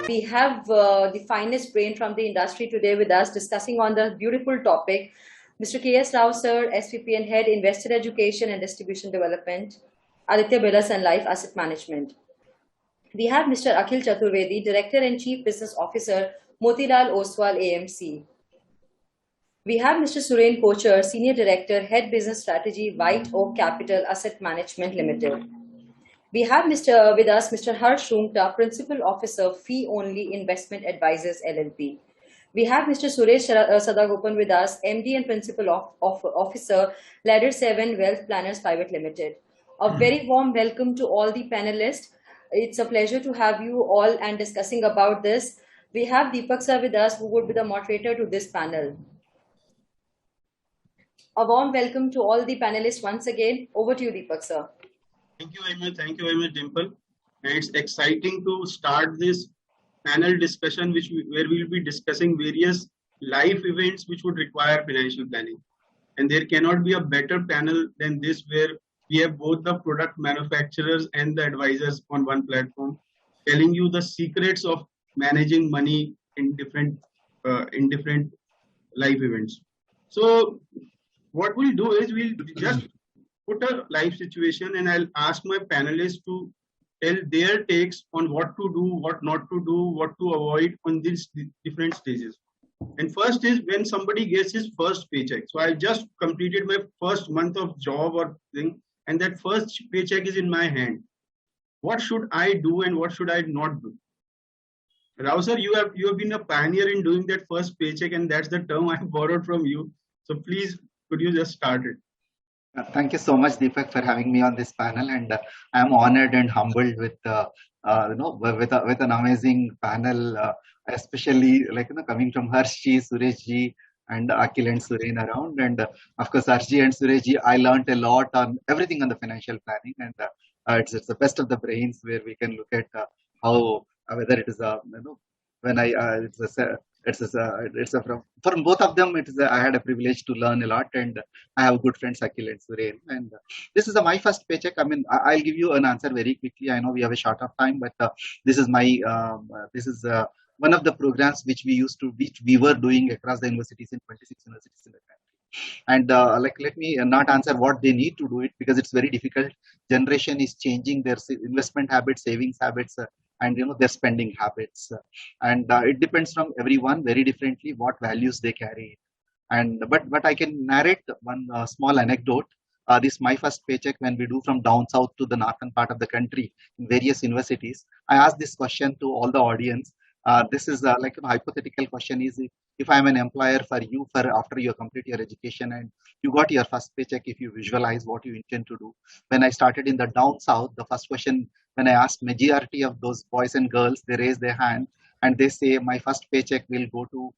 We have the finest brain from the industry today with us discussing on the beautiful topic, Mr. K.S. Rao, sir, SVP and Head, Investor Education and Distribution Development, Aditya Birla Sun Life Asset Management. We have Mr. Akhil Chaturvedi, Director and Chief Business Officer, Motilal Oswal AMC. We have Mr. Suren Kochar, Senior Director, Head Business Strategy, White Oak Capital Asset Management Limited. We have with us Mr. Harsh Rungta, Principal Officer, Fee Only Investment Advisors LLP. We have Mr. Suresh Sadagopan with us, MD and Principal Officer, Ladder 7 Wealth Planners Private Limited. A very warm welcome to all the panelists. It's a pleasure to have you all and discussing about this. We have Deepak sir with us, who would be the moderator to this panel. A warm welcome to all the panelists once again. Over to you, Deepak sir. Thank you very much. Thank you very much, Dimple. And it's exciting to start this panel discussion, where we'll be discussing various life events which would require financial planning. And there cannot be a better panel than this, where we have both the product manufacturers and the advisors on one platform, telling you the secrets of managing money in different life events. So what we'll do is we'll just put a life situation, and I'll ask my panelists to tell their takes on what to do, what not to do, what to avoid on these different stages. And first is when somebody gets his first paycheck. So I just completed my first month of job or thing, and that first paycheck is in my hand. What should I do and what should I not do? Rao sir, you have been a pioneer in doing that first paycheck, and that's the term I borrowed from you. So please, could you just start it? Thank you so much, Deepak, for having me on this panel, and I'm honored and humbled with with an amazing panel, especially coming from Harshji, Sureshji, and Akhil and Suren around, and of course Harshji and Sureshji. I learned a lot on everything on the financial planning, and it's the best of the brains, where we can look at how whether it is when I from both of them. I had a privilege to learn a lot, and I have good friends Akhil and Suren. And this is my first paycheck. I mean, I'll give you an answer very quickly. I know we have a short of time, but this is one of the programs which we were doing across the universities in 26 universities in the country. And let me not answer what they need to do it, because it's very difficult. Generation is changing their investment habits, savings habits, and their spending habits, and it depends from everyone very differently what values they carry. And but I can narrate one small anecdote. This my first paycheck, when we do from down south to the northern part of the country in various universities. I asked this question to all the audience. This is like a hypothetical question: is if I'm an employer for you, after you complete your education and you got your first paycheck, if you visualize what you intend to do. When I started in the down south, the first question, when I asked majority of those boys and girls, they raise their hand and they say, my first paycheck will go to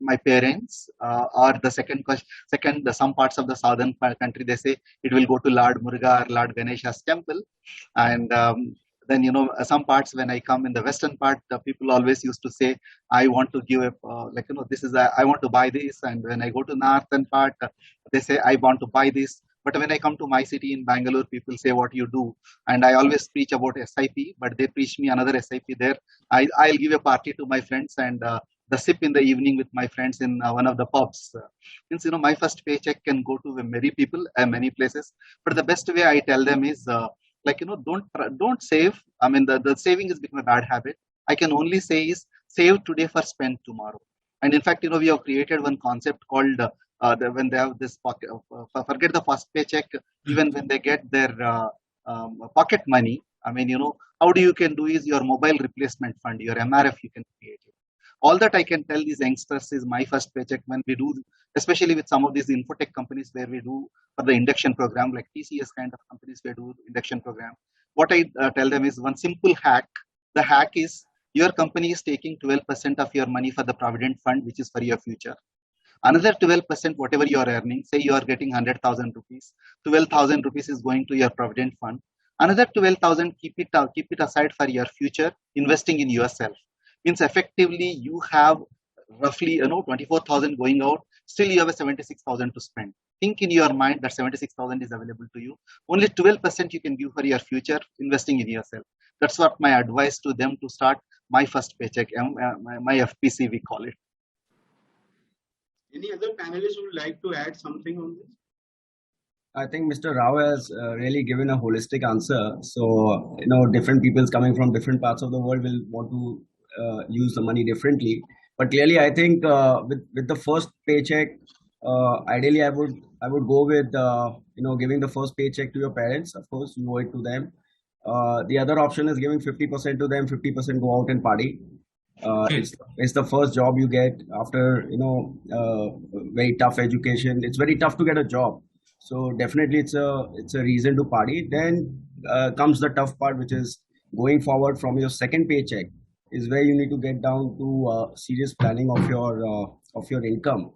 my parents, or the second, some parts of the southern country, they say it will go to Lord Muruga or Lord Ganesha's temple. And then some parts, when I come in the western part, the people always used to say, I want to give I want to buy this. And when I go to northern part, they say, I want to buy this. But when I come to my city in Bangalore, people say, what you do? And I always preach about SIP, but they preach me another SIP there. I'll give a party to my friends, and the sip in the evening with my friends in one of the pubs. Means, my first paycheck can go to many people, many places. But the best way I tell them is, don't save. I mean, the saving has become a bad habit. I can only say is save today for spend tomorrow. And in fact, we have created one concept called when they have this pocket, forget the first paycheck, even when they get their pocket money. I mean, how you can do is your mobile replacement fund, your MRF, you can create it. All that I can tell these youngsters is my first paycheck, when we do, especially with some of these infotech companies where we do for the induction program, like TCS kind of companies, we do induction program. What I tell them is one simple hack. The hack is your company is taking 12% of your money for the provident fund, which is for your future. Another 12%, whatever you are earning, say you are getting 100,000 rupees, 12,000 rupees is going to your provident fund. Another 12,000, keep it aside for your future, investing in yourself. Means effectively you have roughly 24,000 going out, still you have a 76,000 to spend. Think in your mind that 76,000 is available to you. Only 12% you can give for your future, investing in yourself. That's what my advice to them, to start my first paycheck, my FPC we call it. Any other panelists who would like to add something on this? I think Mr. Rao has really given a holistic answer. So, different peoples coming from different parts of the world will want to use the money differently. But clearly, I think with the first paycheck, ideally, I would go with giving the first paycheck to your parents. Of course, you owe it to them. The other option is giving 50% to them, 50% go out and party. It's the first job you get after very tough education. It's very tough to get a job. So definitely it's a reason to party. Then comes the tough part, which is going forward from your second paycheck is where you need to get down to serious planning of your income,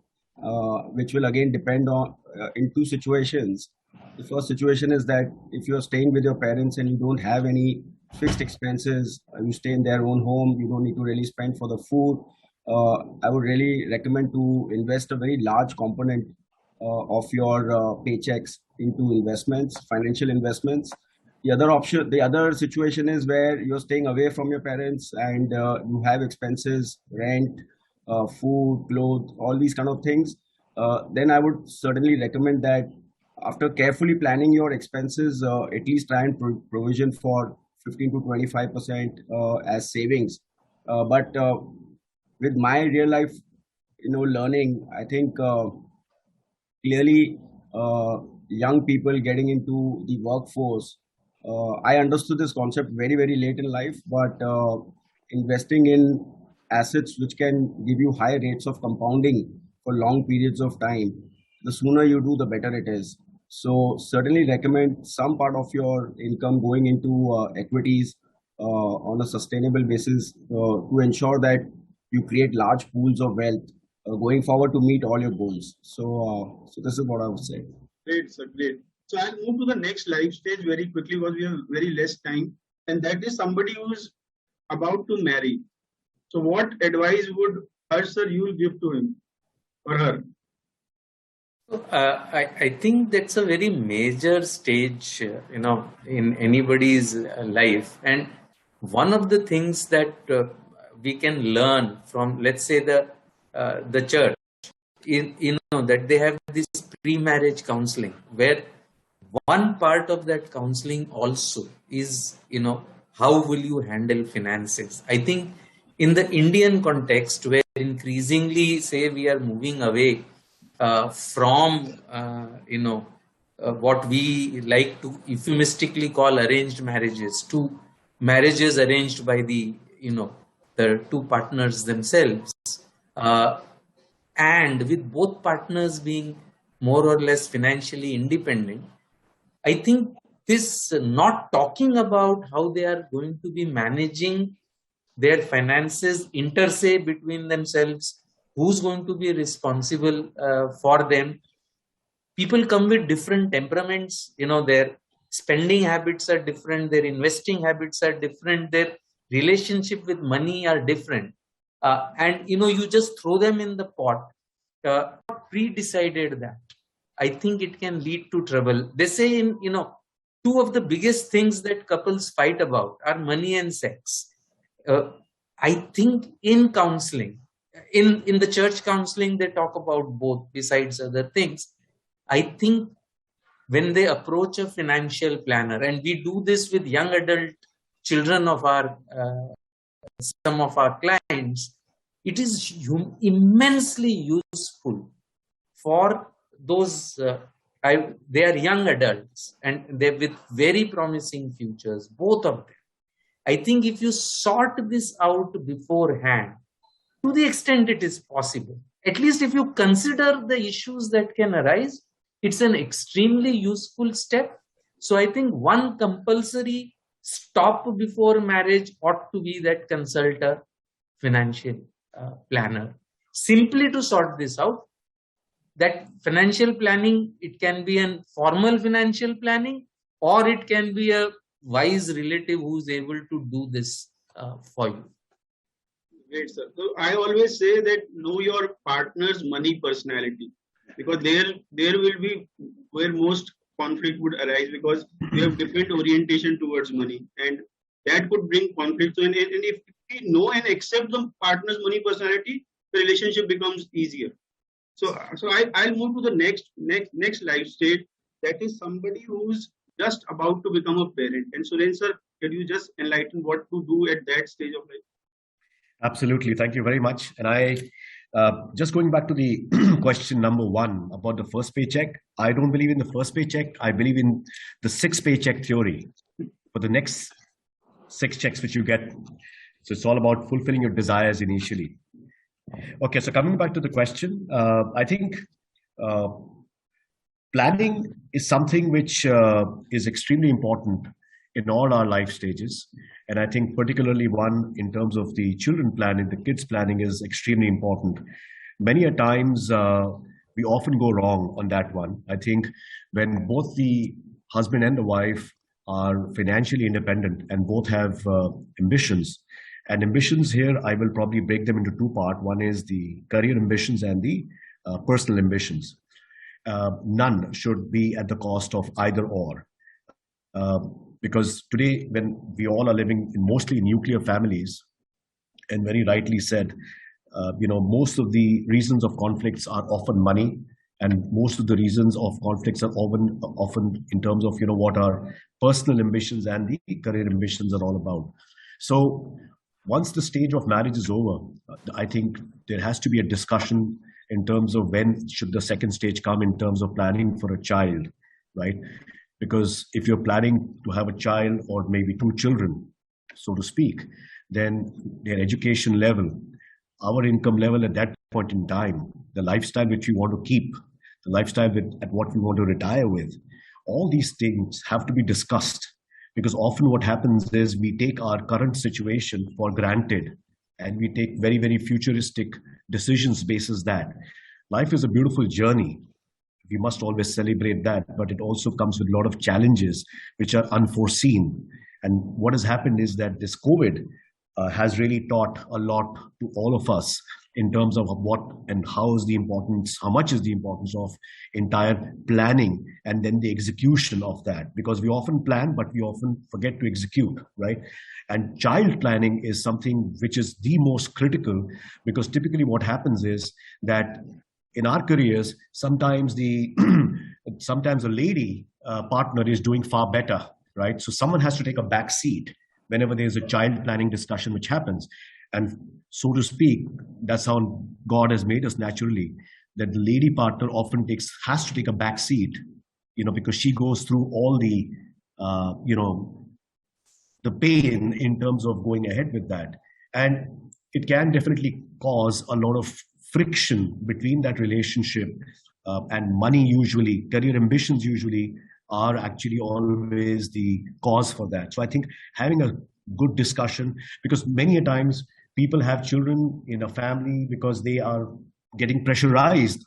which will again depend on in two situations. The first situation is that if you're staying with your parents and you don't have any fixed expenses, you stay in their own home, you don't need to really spend for the food. I would really recommend to invest a very large component of your paychecks into investments, financial investments. The other situation is where you're staying away from your parents and you have expenses, rent, food, clothes, all these kind of things. Then I would certainly recommend that after carefully planning your expenses, at least try and provision for 15 to 25% as savings. But with my real life, learning, I think clearly young people getting into the workforce, I understood this concept very, very late in life, but investing in assets which can give you high rates of compounding for long periods of time, the sooner you do, the better it is. So certainly recommend some part of your income going into equities on a sustainable basis to ensure that you create large pools of wealth going forward to meet all your goals. So this is what I would say. Great, sir. Great. So I'll move to the next live stage very quickly because we have very less time. And that is somebody who's about to marry. So what advice would sir, you will give to him or her? I think that's a very major stage, in anybody's life. And one of the things that we can learn from, let's say, the church, that they have this pre-marriage counseling, where one part of that counseling also is, how will you handle finances? I think in the Indian context, where increasingly, say, we are moving away from, what we like to euphemistically call arranged marriages to marriages arranged by the two partners themselves, and with both partners being more or less financially independent. I think this not talking about how they are going to be managing their finances inter se between themselves, who's going to be responsible for them. People come with different temperaments, their spending habits are different, their investing habits are different, their relationship with money are different. And you just throw them in the pot, pre-decided that. I think it can lead to trouble. They say two of the biggest things that couples fight about are money and sex. I think in counseling, in the church counseling, they talk about both besides other things. I think when they approach a financial planner, and we do this with young adult children of our, some of our clients, it is immensely useful for those, they are young adults and they're with very promising futures, both of them. I think if you sort this out beforehand, to the extent it is possible, at least if you consider the issues that can arise, it's an extremely useful step. So I think one compulsory stop before marriage ought to be that consult a financial planner, simply to sort this out. That financial planning, it can be a formal financial planning, or it can be a wise relative who's able to do this for you. Great, sir. So I always say that know your partner's money personality, because there will be where most conflict would arise, because you have different orientation towards money, and that could bring conflict. So, and if know and accept the partner's money personality, the relationship becomes easier. I'll move to the next life stage. That is somebody who's just about to become a parent. And Suren sir, can you just enlighten what to do at that stage of life? Absolutely. Thank you very much. And just going back to the question number one about the first paycheck, I don't believe in the first paycheck. I believe in the 6 paycheck theory for the next 6 checks which you get. So it's all about fulfilling your desires initially. Okay, so coming back to the question, I think planning is something which is extremely important in all our life stages. And I think particularly one in terms of the children planning, the kids planning is extremely important. Many a times we often go wrong on that one. I think when both the husband and the wife are financially independent and both have ambitions, and ambitions here, I will probably break them into 2 parts. One is the career ambitions and the personal ambitions. None should be at the cost of either or. Because today, when we all are living in mostly nuclear families, and very rightly said, most of the reasons of conflicts are often money, and most of the reasons of conflicts are often in terms of what our personal ambitions and the career ambitions are all about. So once the stage of marriage is over, I think there has to be a discussion in terms of when should the second stage come in terms of planning for a child, right? Because if you're planning to have a child or maybe 2 children, so to speak, then their education level, our income level at that point in time, the lifestyle which we want to keep, the lifestyle at what we want to retire with, all these things have to be discussed. Because often what happens is we take our current situation for granted and we take very, very futuristic decisions basis that. Life is a beautiful journey. We must always celebrate that, but it also comes with a lot of challenges which are unforeseen. And what has happened is that this COVID has really taught a lot to all of us in terms of what and how much is the importance of entire planning and then the execution of that. Because we often plan, but we often forget to execute, right? And child planning is something which is the most critical, because typically what happens is that in our careers, sometimes the lady partner is doing far better, right? So someone has to take a back seat whenever there's a child planning discussion which happens. And so to speak, that's how God has made us naturally, that the lady partner often has to take a back seat, because she goes through all the, the pain in terms of going ahead with that. And it can definitely cause a lot of friction between that relationship, and money usually, career ambitions usually are actually always the cause for that. So I think having a good discussion, because many a times people have children in a family because they are getting pressurized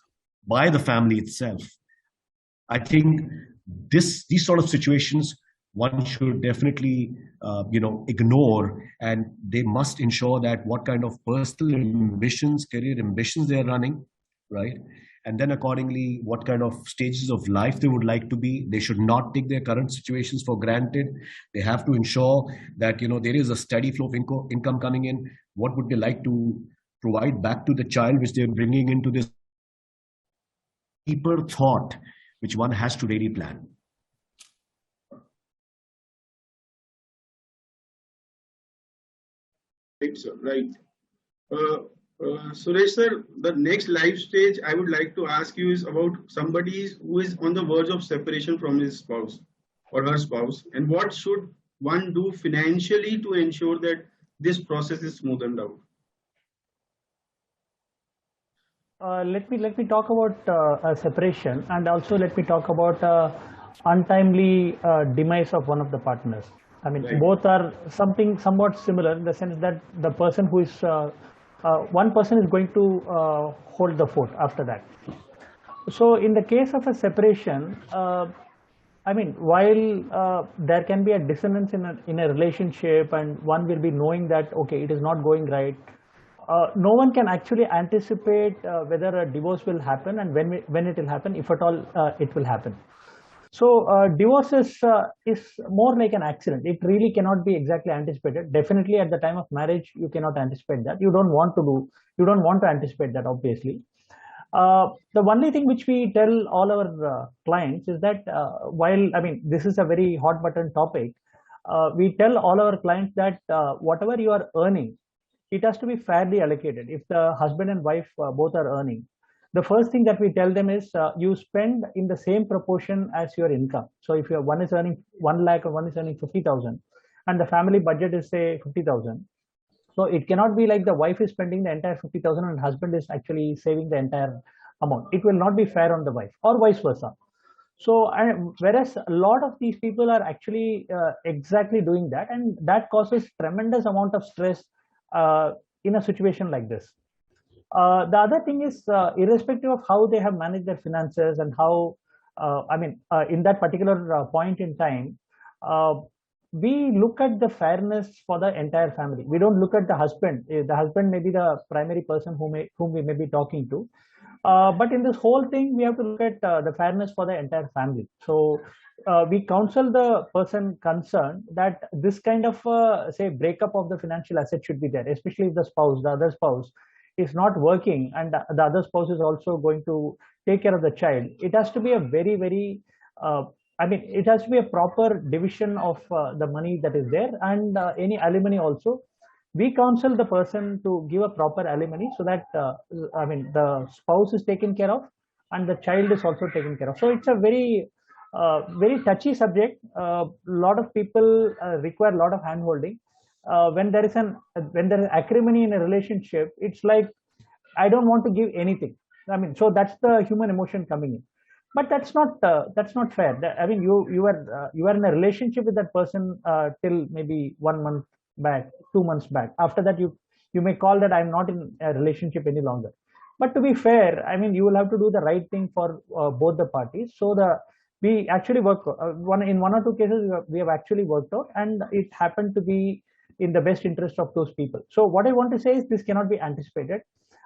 by the family itself. I think these sort of situations one should definitely ignore, and they must ensure that what kind of personal ambitions, career ambitions they are running, right? And then accordingly, what kind of stages of life they would like to be. They should not take their current situations for granted. They have to ensure that there is a steady flow of income coming in. What would they like to provide back to the child which they're bringing into this deeper thought, which one has to really plan. Right, sir. Right. Suresh sir, the next life stage I would like to ask you is about somebody who is on the verge of separation from his spouse or her spouse, and what should one do financially to ensure that this process is smoothened out? Let me talk about a separation, and also let me talk about untimely demise of one of the partners. I mean, right. Both are somewhat similar in the sense that the person who is one person is going to hold the fort after that. So in the case of a separation, I mean, while there can be a dissonance in a relationship, and one will be knowing that, okay, it is not going right, no one can actually anticipate whether a divorce will happen and when it will happen, if at all it will happen. So divorce is more like an accident. It really cannot be exactly anticipated. Definitely at the time of marriage, you cannot anticipate that. You don't want to do. You don't want to anticipate that, obviously. The only thing which we tell all our clients is that while I mean this is a very hot button topic, we tell all our clients that whatever you are earning, it has to be fairly allocated. If the husband and wife both are earning, the first thing that we tell them is you spend in the same proportion as your income. So if your one is earning 1 lakh or one is earning 50,000, and the family budget is say 50,000, so it cannot be like the wife is spending the entire 50,000 and husband is actually saving the entire amount. It will not be fair on the wife or vice versa. So, whereas a lot of these people are actually exactly doing that, and that causes tremendous amount of stress in a situation like this. The other thing is, irrespective of how they have managed their finances and how, in that particular point in time, uh, we look at the fairness for the entire family. We don't look at the husband. The husband may be the primary person whom we may be talking to, but in this whole thing, we have to look at the fairness for the entire family. So we counsel the person concerned that this kind of say breakup of the financial asset should be there, especially if the other spouse, is not working and the other spouse is also going to take care of the child. It has to be a very, very it has to be a proper division of the money that is there, and any alimony also. We counsel the person to give a proper alimony so that the spouse is taken care of and the child is also taken care of. So it's a very very touchy subject. A lot of people require a lot of hand holding. When there is acrimony in a relationship, it's like I don't want to give anything. So that's the human emotion coming in. But that's not fair. You are in a relationship with that person till maybe 1 month back, 2 months back. After that, you may call that I'm not in a relationship any longer. But to be fair, you will have to do the right thing for both the parties. So we actually work in one or two cases we have actually worked out, and it happened to be in the best interest of those people. So what I want to say is this cannot be anticipated,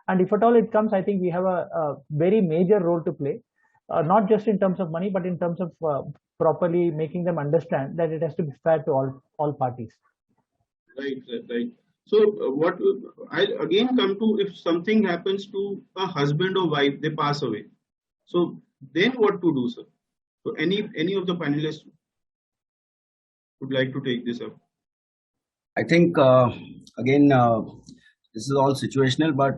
and if at all it comes, I think we have a very major role to play, not just in terms of money, but in terms of properly making them understand that it has to be fair to all parties. Right. So what I again come to, if something happens to a husband or wife, they pass away. So then what to do, sir? So any of the panelists would like to take this up? I think again this is all situational, but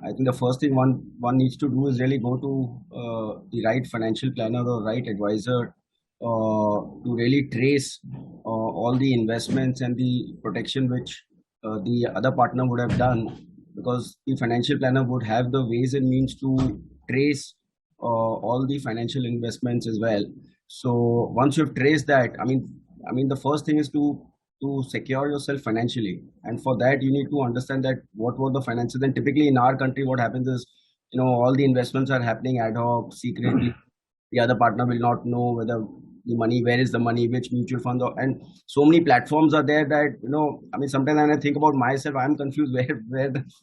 I think the first thing one needs to do is really go to the right financial planner or right advisor to really trace all the investments and the protection which the other partner would have done, because the financial planner would have the ways and means to trace all the financial investments as well. So once you've traced that, the first thing is to secure yourself financially, and for that you need to understand that what were the finances. And typically in our country what happens is, all the investments are happening ad hoc, secretly. The other partner will not know whether where is the money, which mutual fund, and so many platforms are there that sometimes when I think about myself, I'm confused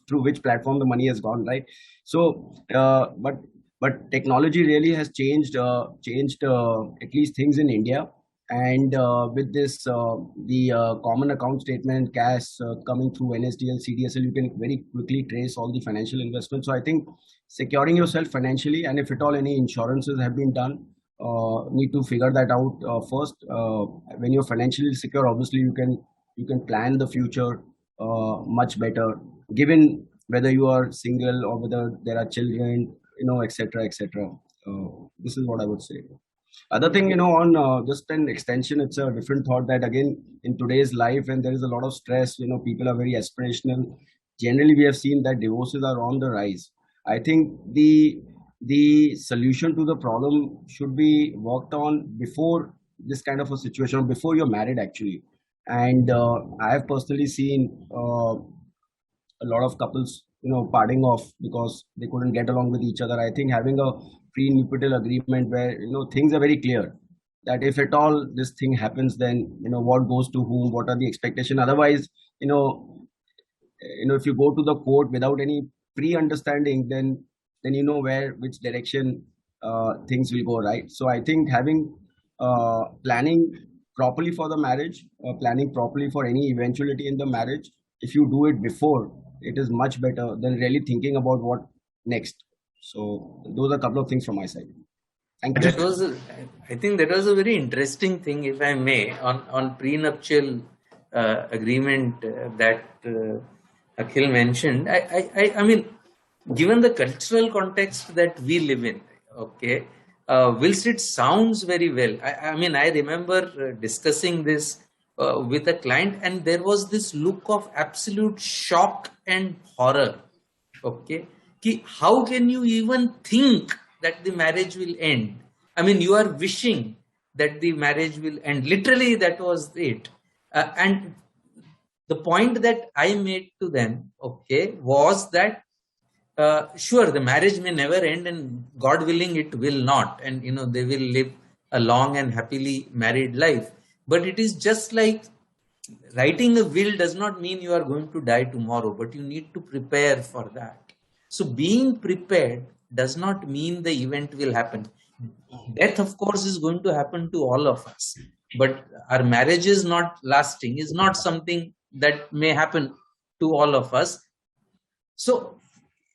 through which platform the money has gone, right? So but technology really has changed at least things in India. And with this, the common account statement, cash coming through NSDL, CDSL, you can very quickly trace all the financial investments. So I think securing yourself financially, and if at all any insurances have been done, need to figure that out first. When you're financially secure, obviously you can plan the future much better, given whether you are single or whether there are children, etc., etc. This is what I would say. Other thing, on just an extension, it's a different thought that again, in today's life, when there is a lot of stress, people are very aspirational. Generally, we have seen that divorces are on the rise. I think the solution to the problem should be worked on before this kind of a situation, before you're married, actually. And I have personally seen a lot of couples, parting off because they couldn't get along with each other. I think having a prenuptial agreement where things are very clear that if at all this thing happens, then what goes to whom, what are the expectations. Otherwise, if you go to the court without any pre-understanding, then which direction things will go, right? So I think having planning properly for the marriage, planning properly for any eventuality in the marriage. If you do it before, it is much better than really thinking about what next. So those are a couple of things from my side. Thank you. That was, I think that was a very interesting thing, if I may, on prenuptial agreement that Akhil mentioned. I mean, given the cultural context that we live in, okay, whilst it sounds very well, I mean, I remember discussing this with a client, and there was this look of absolute shock and horror. Okay, how can you even think that the marriage will end? I mean, you are wishing that the marriage will end. Literally, that was it. And the point that I made to them, okay, was that sure, the marriage may never end, and God willing, it will not. And they will live a long and happily married life. But it is just like writing a will does not mean you are going to die tomorrow, but you need to prepare for that. So being prepared does not mean the event will happen. Death, of course, is going to happen to all of us, but our marriage is not lasting, is not something that may happen to all of us. So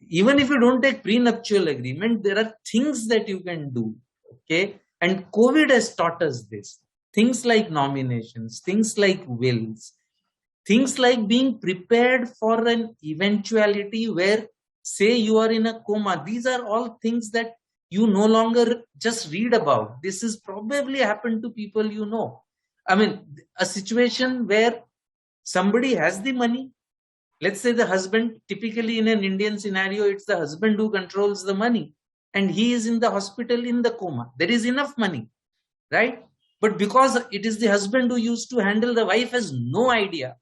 even if you don't take prenuptial agreement, there are things that you can do. Okay. And COVID has taught us this. Things like nominations, things like wills, things like being prepared for an eventuality where, say, you are in a coma. These are all things that you no longer just read about. This has probably happened to people you know. I mean, a situation where somebody has the money. Let's say the husband, typically in an Indian scenario, it's the husband who controls the money, and he is in the hospital in the coma. There is enough money, right? But because it is the husband who used to handle, the wife has no idea.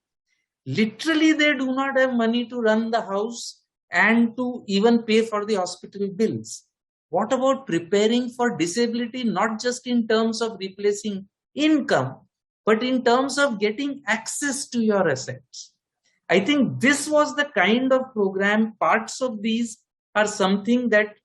Literally, they do not have money to run the house and to even pay for the hospital bills. What about preparing for disability, not just in terms of replacing income, but in terms of getting access to your assets? I think this was the kind of program. Parts of these are something that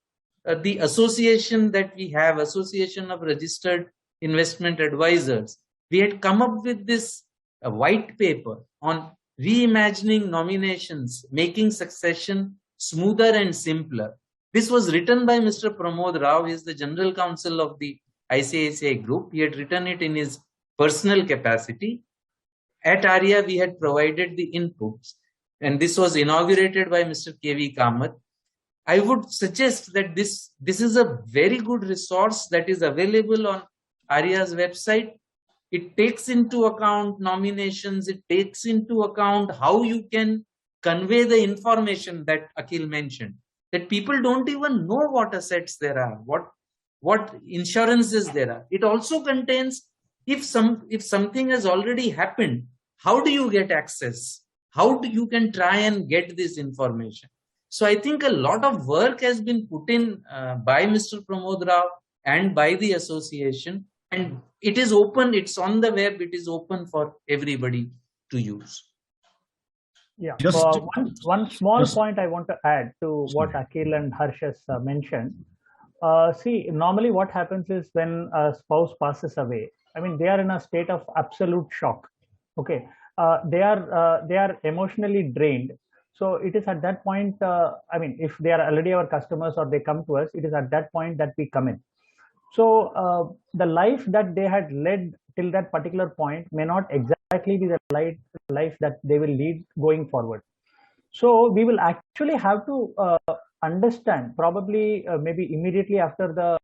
the association that we have, Association of Registered Investment Advisors, we had come up with this white paper on reimagining nominations, making succession smoother and simpler. This was written by Mr. Pramod Rao. He is the General Counsel of the ICICI Group. He had written it in his personal capacity. At ARIA, we had provided the inputs, and this was inaugurated by Mr. K.V. Kamath. I would suggest that this is a very good resource that is available on ARIA's website. It takes into account nominations. It takes into account how you can convey the information that Akhil mentioned, that people don't even know what assets there are, what insurances there are. It also contains, if something has already happened, how do you get access? How do you can try and get this information? So I think a lot of work has been put in by Mr. Pramod Rao and by the association, and it is open. It's on the web. It is open for everybody to use. Yeah. One small point I want to add to what Akhil and Harsh has mentioned. See, normally what happens is when a spouse passes away, I mean, they are in a state of absolute shock. Okay, they are emotionally drained. So it is at that point. I mean, if they are already our customers or they come to us, it is at that point that we come in. So the life that they had led till that particular point may not exactly be the life that they will lead going forward. So we will actually have to understand, probably maybe immediately after the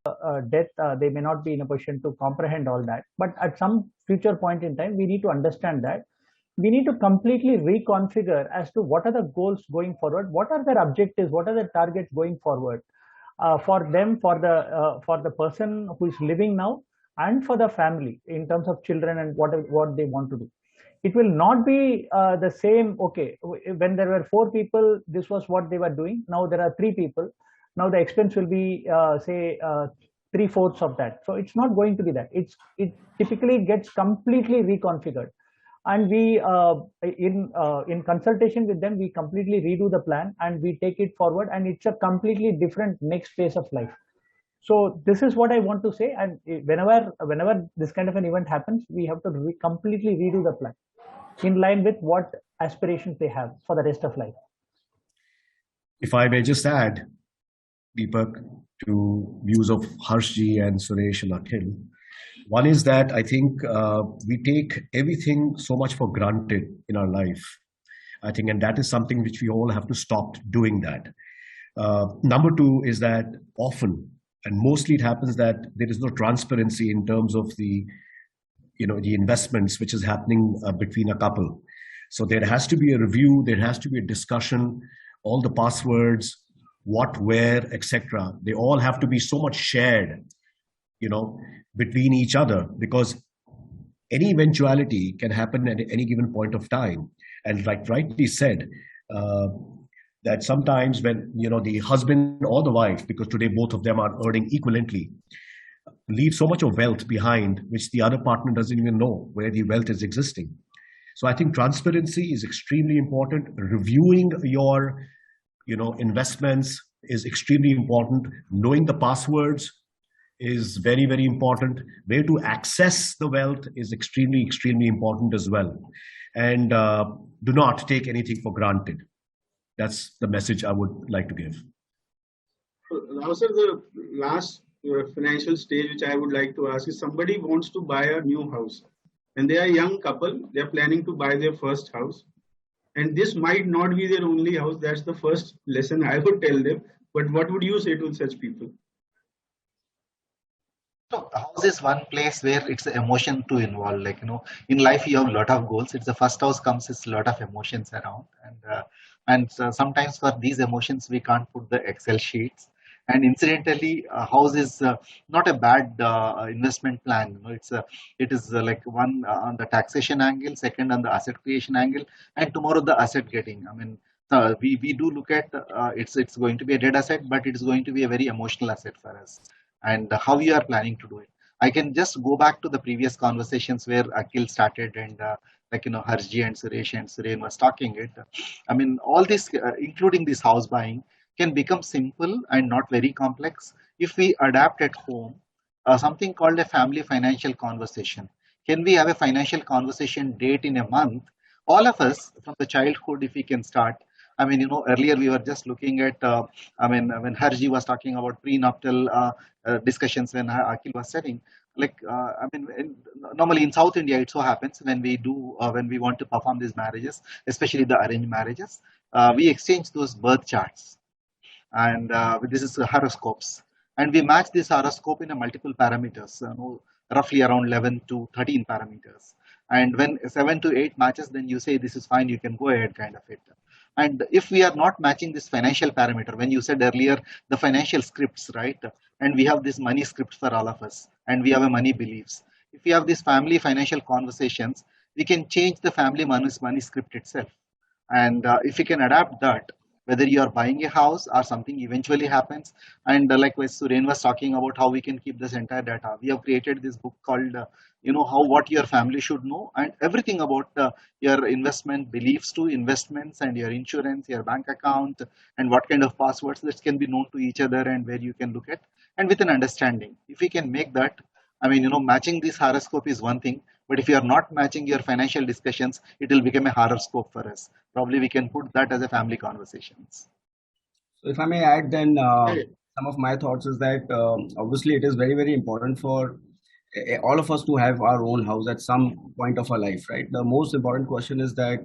death, they may not be in a position to comprehend all that. But at some future point in time, we need to understand that we need to completely reconfigure as to what are the goals going forward, what are their objectives, what are the targets going forward for them, for the person who is living now, and for the family in terms of children and what they want to do. It will not be the same. Okay, when there were 4 people, this was what they were doing. Now there are 3 people. Now the expense will be say 3/4 of that. So it's not going to be that. It typically gets completely reconfigured, and we in consultation with them, we completely redo the plan and we take it forward, and it's a completely different next phase of life. So this is what I want to say. And whenever this kind of an event happens, we have to completely redo the plan in line with what aspirations they have for the rest of life. If I may just add, Deepak, to views of Harshji and Suresh and Akhil. One is that I think we take everything so much for granted in our life. I think, and that is something which we all have to stop doing that. Number two is that often, and mostly it happens that there is no transparency in terms of the investments which is happening between a couple. So there has to be a review, there has to be a discussion, all the passwords, what, where, etc. They all have to be so much shared, between each other, because any eventuality can happen at any given point of time. And like rightly said, that sometimes when the husband or the wife, because today both of them are earning equivalently, leave so much of wealth behind, which the other partner doesn't even know where the wealth is existing. So I think transparency is extremely important. Reviewing your investments is extremely important. Knowing the passwords is very, very important. Where to access the wealth is extremely, extremely important as well. And do not take anything for granted. That's the message I would like to give. Now, sir, the last financial stage which I would like to ask is, somebody wants to buy a new house and they are a young couple, they are planning to buy their first house. And this might not be their only house. That's the first lesson I would tell them. But what would you say to such people? So house is one place where it's an emotion to involve. Like, in life you have a lot of goals. It's the first house comes, it's a lot of emotions around. And sometimes for these emotions, we can't put the Excel sheets. And incidentally, a house is not a bad investment plan. It is like one on the taxation angle, second on the asset creation angle, and tomorrow the asset getting. We do look at it's going to be a dead asset, but it is going to be a very emotional asset for us. And how you are planning to do it. I can just go back to the previous conversations where Akhil started and Harji and Suresh and Suren was talking it. All this, including this house buying, can become simple and not very complex if we adapt at home something called a family financial conversation. Can we have a financial conversation date in a month? All of us from the childhood, if we can start. Earlier we were just looking at, when Harji was talking about prenuptial discussions, when Akhil was setting, normally in South India, it so happens when we want to perform these marriages, especially the arranged marriages, we exchange those birth charts. And this is horoscopes. And we match this horoscope in a multiple parameters, roughly around 11 to 13 parameters. And when 7 to 8 matches, then you say this is fine, you can go ahead, kind of it. And if we are not matching this financial parameter, when you said earlier, the financial scripts, right? And we have this money script for all of us, and we have a money beliefs. If we have these family financial conversations, we can change the family money script itself. And if we can adapt that, whether you are buying a house or something eventually happens, and likewise Suren was talking about how we can keep this entire data. We have created this book called what your family should know, and everything about your investment beliefs to investments and your insurance, your bank account, and what kind of passwords that can be known to each other, and where you can look at, and with an understanding. If we can make that, matching this horoscope is one thing, but if you are not matching your financial discussions, it will become a horoscope for us. Probably we can put that as a family conversations. So if I may add, then some of my thoughts is that obviously it is very, very important for all of us to have our own house at some point of our life, right? The most important question is that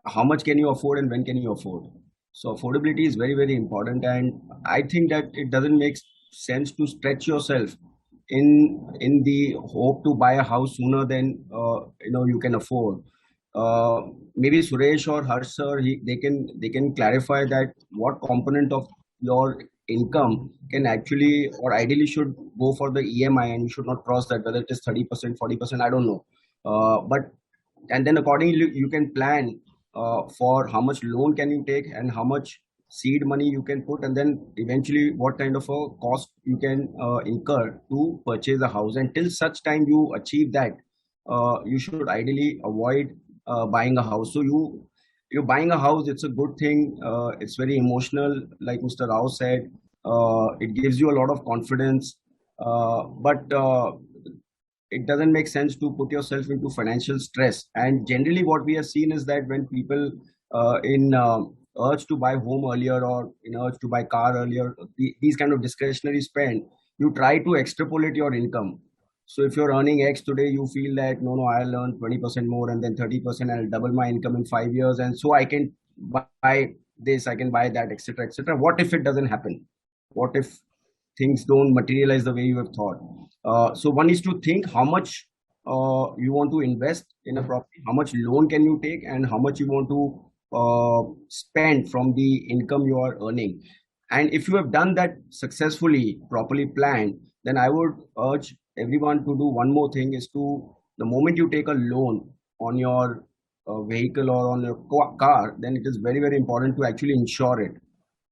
how much can you afford and when can you afford? So affordability is very, very important, and I think that it doesn't make sense to stretch yourself in the hope to buy a house sooner than you can afford. Maybe Suresh or Harsh sir, they can clarify that what component of your income can actually or ideally should go for the EMI, and you should not cross that, whether it is 30%, 40%, I don't know. And then accordingly you can plan for how much loan can you take and how much seed money you can put, and then eventually what kind of a cost you can incur to purchase a house. And till such time you achieve that, you should ideally avoid buying a house. So you're buying a house, it's a good thing, it's very emotional, like Mr. Rao said. It gives you a lot of confidence, but it doesn't make sense to put yourself into financial stress. And generally what we have seen is that when people in urge to buy home earlier, or in urge to buy car earlier, these kind of discretionary spend, you try to extrapolate your income. So if you're earning X today, you feel that no, I'll earn 20% more, and then 30%, I'll double my income in 5 years, and so I can buy this, I can buy that, etc., etc. What if it doesn't happen? What if things don't materialize the way you have thought? So one is to think how much you want to invest in a property, how much loan can you take, and how much you want to spend from the income you are earning. And if you have done that successfully, properly planned, then I would urge everyone to do one more thing, is to, the moment you take a loan on your vehicle or on your car, then it is very, very important to actually insure it,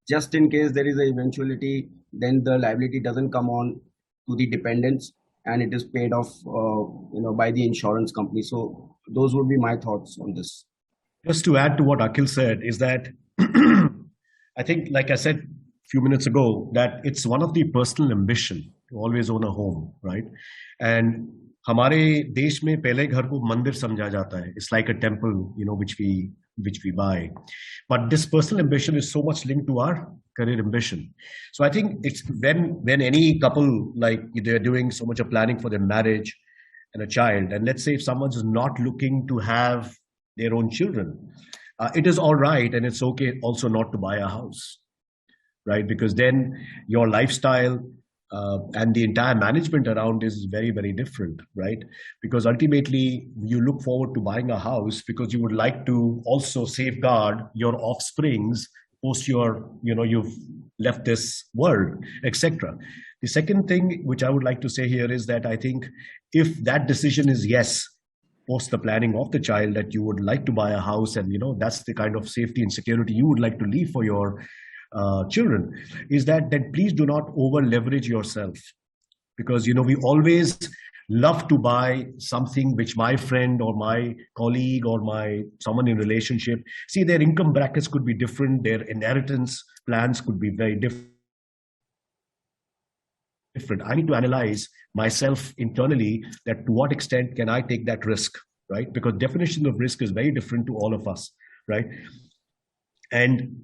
just in case there is a eventuality, then the liability doesn't come on to the dependents, and it is paid off by the insurance company. So those would be my thoughts on this. Just to add to what Akhil said is that I think, like I said a few minutes ago, that it's one of the personal ambition to always own a home, right? And हमारे देश में पहले घर को मंदिर समझा जाता है. It's like a temple, which we buy. But this personal ambition is so much linked to our career ambition. So I think it's when any couple, like they're doing so much of planning for their marriage and a child, and let's say if someone is not looking to have their own children, it is all right, and it's okay also not to buy a house, right? Because then your lifestyle and the entire management around is very, very different, right? Because ultimately you look forward to buying a house because you would like to also safeguard your offsprings post you've left this world, etc. The second thing which I would like to say here is that I think if that decision is yes, post the planning of the child, that you would like to buy a house, and that's the kind of safety and security you would like to leave for your children, is that please do not over leverage yourself, because we always love to buy something which my friend or my colleague or someone in relationship, see, their income brackets could be different, their inheritance plans could be very different. I need to analyze myself internally, that to what extent can I take that risk, right? Because definition of risk is very different to all of us, right? And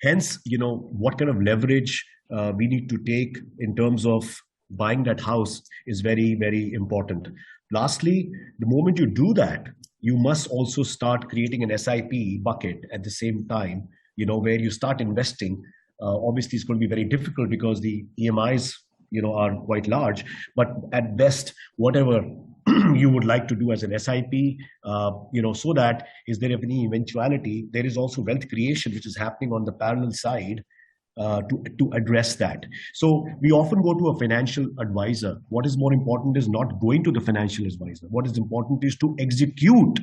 hence, what kind of leverage we need to take in terms of buying that house is very, very important. Lastly, the moment you do that, you must also start creating an SIP bucket at the same time, where you start investing. Obviously, it's going to be very difficult because the EMIs, are quite large, but at best, whatever you would like to do as an SIP, so that is there any eventuality, there is also wealth creation which is happening on the parallel side to address that. So we often go to a financial advisor. What is more important is not going to the financial advisor. What is important is to execute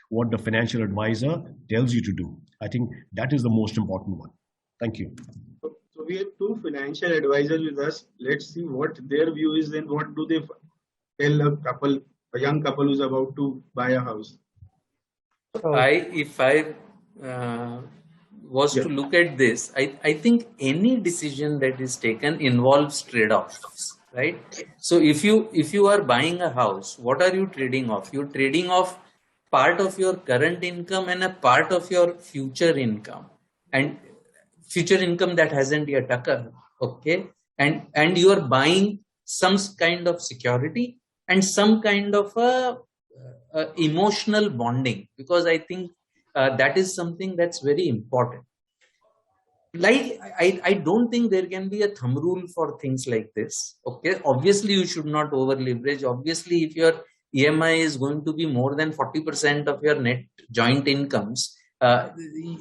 what the financial advisor tells you to do. I think that is the most important one. Thank you. So we have two financial advisors with us. Let's see what their view is and what do they tell a young couple who's about to buy a house. If I was to look at this, I think any decision that is taken involves trade-offs, right? So if you are buying a house, what are you trading off? You're trading off part of your current income and a part of your future income, and future income that hasn't yet occurred, okay? And you are buying some kind of security and some kind of a emotional bonding, because I think that is something that's very important. Like, I don't think there can be a thumb rule for things like this, okay? Obviously, you should not over leverage. Obviously, if your EMI is going to be more than 40% of your net joint incomes,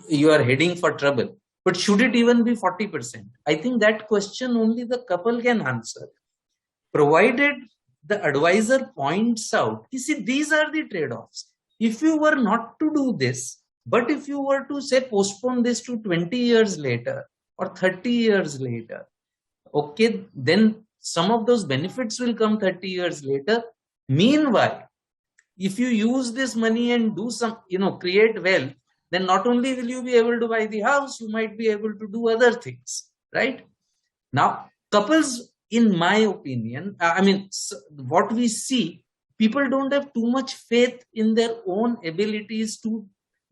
you are heading for trouble. But should it even be 40%? I think that question only the couple can answer, provided the advisor points out, you see, these are the trade-offs. If you were not to do this, but if you were to say postpone this to 20 years later or 30 years later, okay, then some of those benefits will come 30 years later. Meanwhile, if you use this money and do some, create wealth, then not only will you be able to buy the house, you might be able to do other things, right? Now, couples, in my opinion, what we see, people don't have too much faith in their own abilities to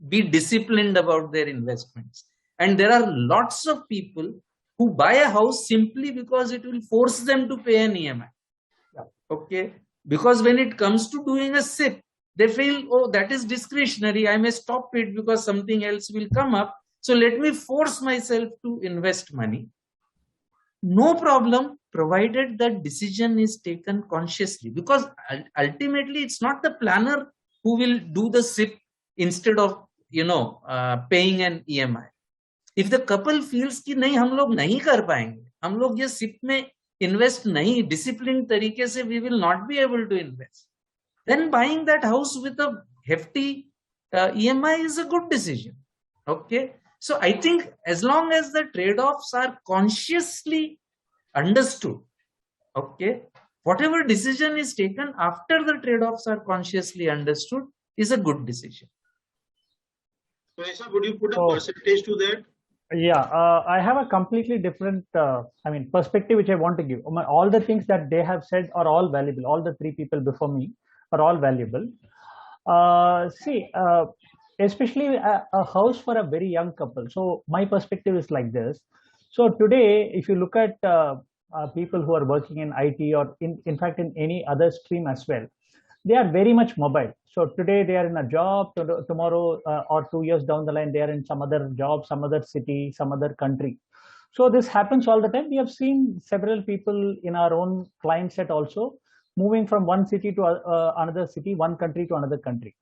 be disciplined about their investments. And there are lots of people who buy a house simply because it will force them to pay an EMI. Okay. Because when it comes to doing a SIP, they feel, oh, that is discretionary. I may stop it because something else will come up. So let me force myself to invest money. No problem, provided that decision is taken consciously, because ultimately it's not the planner who will do the SIP instead of paying an EMI. If the couple feels कि नहीं हम लोग नहीं कर पाएंगे, हम लोग ये SIP में invest नहीं disciplined तरीके से, we will not be able to invest, then buying that house with a hefty EMI is a good decision. Okay. So I think as long as the trade-offs are consciously understood, okay, whatever decision is taken after the trade-offs are consciously understood is a good decision. So, Aisha, would you put a percentage to that? Yeah, I have a completely different, perspective which I want to give. All the things that they have said are all valuable. All the three people before me are all valuable. Especially a house for a very young couple. So my perspective is like this. So today, if you look at people who are working in IT or in fact in any other stream as well, they are very much mobile. So today they are in a job, tomorrow or 2 years down the line, they are in some other job, some other city, some other country. So this happens all the time. We have seen several people in our own client set also moving from one city to another city, one country to another country.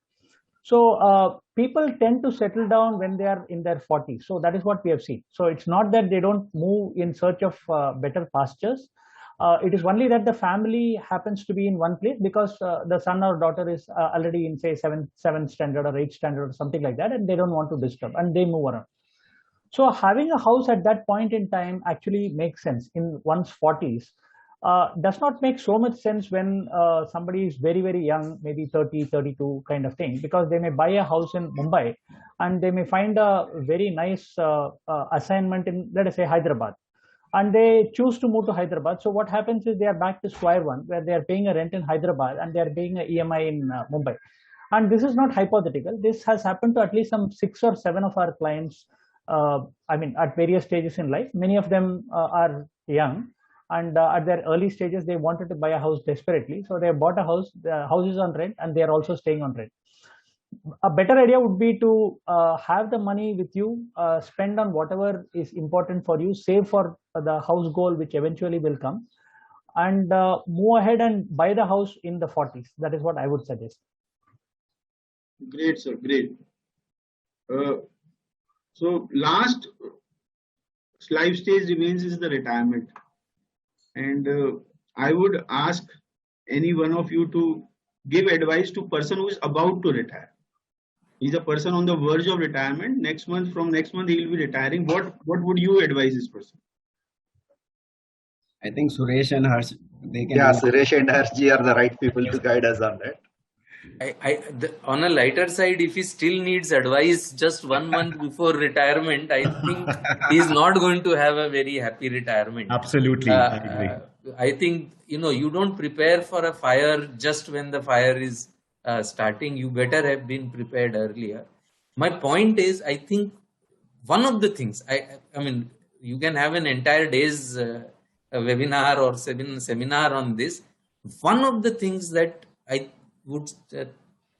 So people tend to settle down when they are in their 40s. So that is what we have seen. So it's not that they don't move in search of better pastures. It is only that the family happens to be in one place because the son or daughter is already in, say, 7th standard or 8th standard or something like that, and they don't want to disturb, and they move around. So having a house at that point in time actually makes sense in one's 40s. Does not make so much sense when somebody is very, very young, maybe 30, 32 kind of thing, because they may buy a house in Mumbai and they may find a very nice assignment in, let us say, Hyderabad, and they choose to move to Hyderabad. So what happens is they are back to square one, where they are paying a rent in Hyderabad and they are paying an EMI in Mumbai. And this is not hypothetical. This has happened to at least some 6 or 7 of our clients, at various stages in life. Many of them are young, and at their early stages, they wanted to buy a house desperately. So they bought a house, the house is on rent, and they are also staying on rent. A better idea would be to have the money with you, spend on whatever is important for you, save for the house goal, which eventually will come, and move ahead and buy the house in the 40s. That is what I would suggest. Great, sir. Great. So last life stage remains is the retirement. And I would ask any one of you to give advice to person who is about to retire. He's a person on the verge of retirement. From next month, he will be retiring. What would you advise this person? I think Suresh and Harsh, they can. Yeah, Suresh and Harshji are the right people to guide us on that. On a lighter side, if he still needs advice just 1 month before retirement, I think he's not going to have a very happy retirement. Absolutely, I agree. I think, you don't prepare for a fire just when the fire is starting. You better have been prepared earlier. My point is, I think one of the things, you can have an entire day's webinar or seminar on this. One of the things that I would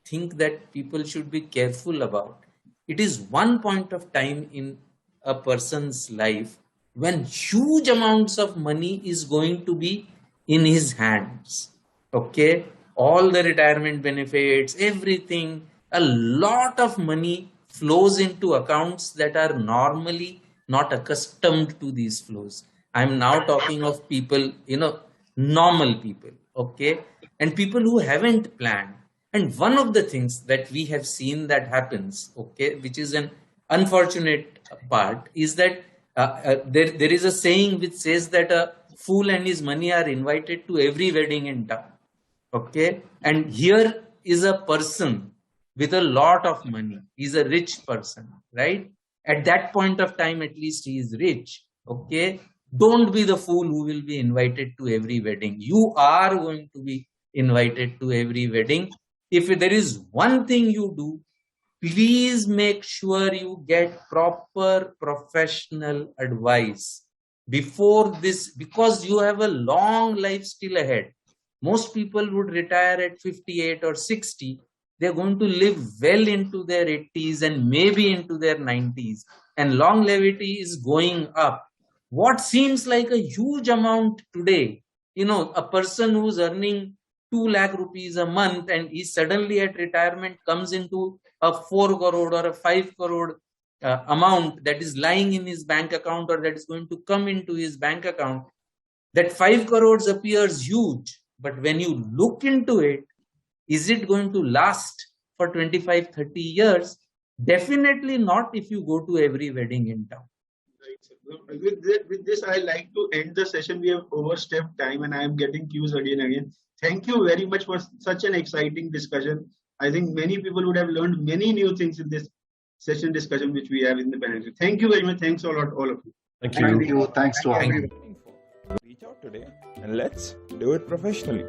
think that people should be careful about, it is one point of time in a person's life when huge amounts of money is going to be in his hands. Okay, all the retirement benefits, everything, a lot of money flows into accounts that are normally not accustomed to these flows. I'm now talking of people, normal people, okay, and people who haven't planned. And one of the things that we have seen that happens, okay, which is an unfortunate part, is that there is a saying which says that a fool and his money are invited to every wedding in town. Okay, and here is a person with a lot of money. He's a rich person, right? At that point of time, at least he is rich. Okay, Don't be the fool who will be invited to every wedding. You are going to be invited to every wedding. If there is one thing you do, please make sure you get proper professional advice before this, because you have a long life still ahead. Most people would retire at 58 or 60. They're going to live well into their 80s and maybe into their 90s. And longevity is going up. What seems like a huge amount today, a person who's earning 2 lakh rupees a month and he suddenly at retirement comes into a 4 crore or a 5 crore amount that is lying in his bank account or that is going to come into his bank account, that 5 crores appears huge. But when you look into it, is it going to last for 25, 30 years? Definitely not if you go to every wedding in town. With this, I like to end the session. We have overstepped time and I am getting cues again and again. Thank you very much for such an exciting discussion. I think many people would have learned many new things in this session discussion which we have in the panel. Thank you very much. Thanks a lot, all of you. Thank you. Thank you. Thanks to all. Reach out today and let's do it professionally.